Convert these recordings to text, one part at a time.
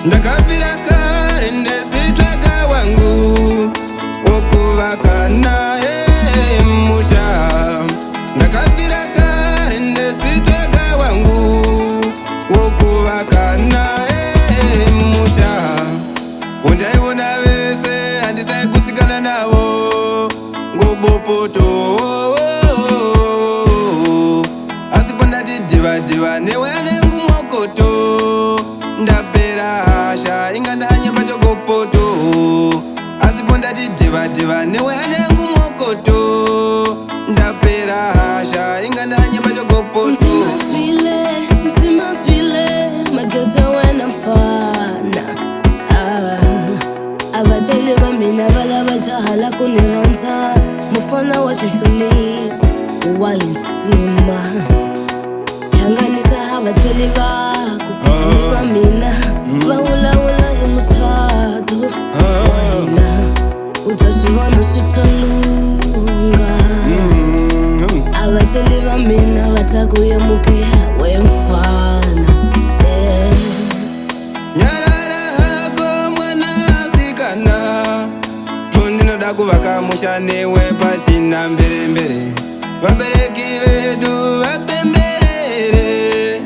Ndakabvira kare ndezitsvaga wangu wokuvaka naye musha. Ndakabvira kare ndezitsvaga wangu wokuvaka naye musha. Undaiona vese handisai navo ngobopoto, asi pondati dhiva newe anengu mokoto. Ndapera hasha inga ndanyemba chogopoto, asi pondati dhiva newe anengu mokoto. Ndapera hasha inga ndanyemba chogopoto. Nzima swile magezo wena mfana. Abatshali bamina balaba jahala kuniranza. Mufana wachihluli wayinsima. Hlanganisa abatshali bakho bamina bawulawula emuthado wena. Uthashibona sithalunga. Abatshali bamina batakuyemukela wemfana. Kuvaka musha newe pachina mbere. Vabereki vedu vapemberere,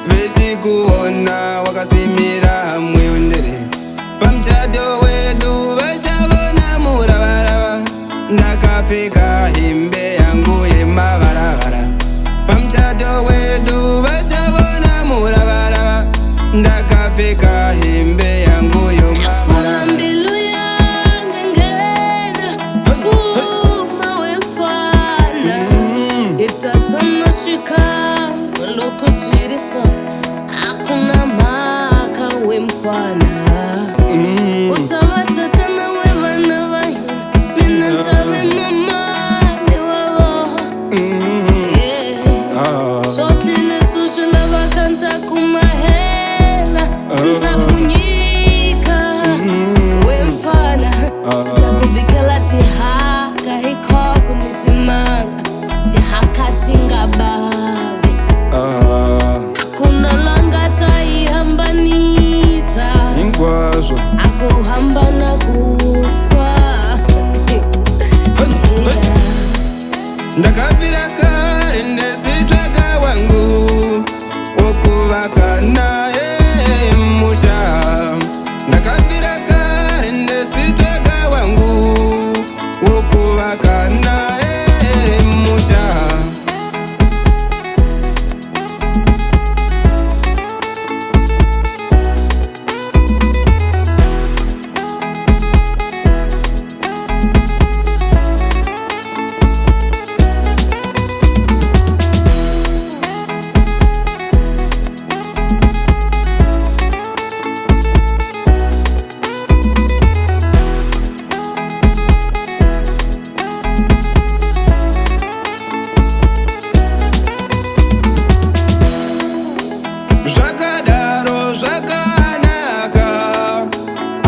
vesikuona wakasimira mweondere. Pamuchato wedu vachavona muravarava, ndakapfeka hembe yangu yemavaravara. Pamuchato wedu vachavona muravarava, ndakapfeka hembe yangu yemavaravara. Akuna maka wemfana. Utabatata na webana bahina, mina ntabe mama ni wabo. Sotlile sushula bakanta kumahela, ntakunyika wemfana. Sitakubikela tihaka hikoko mitimanga, tihaka tingabawe. Akuna langa taihambanisa, akuhambana kufa. Ndakabvira kare ndezitsvaga wangu wokuvaka naye musha. Ndakabvira kare ndezitsvaga wangu wokuvaka naye musha. Zvakadaro zvakanaka,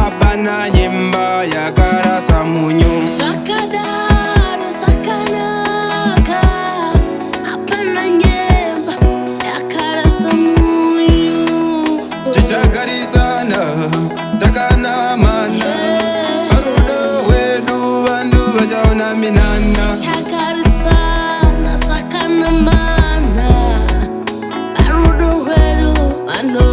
apana nyemba yakarasa munyu. Zvakadaro zvakanaka, apana nyemba yakarasa munyu. Tichagarisana takanamana, parudo wedu vandu vachaona minana. Tichagarisana takanamana, parudo wedu vandu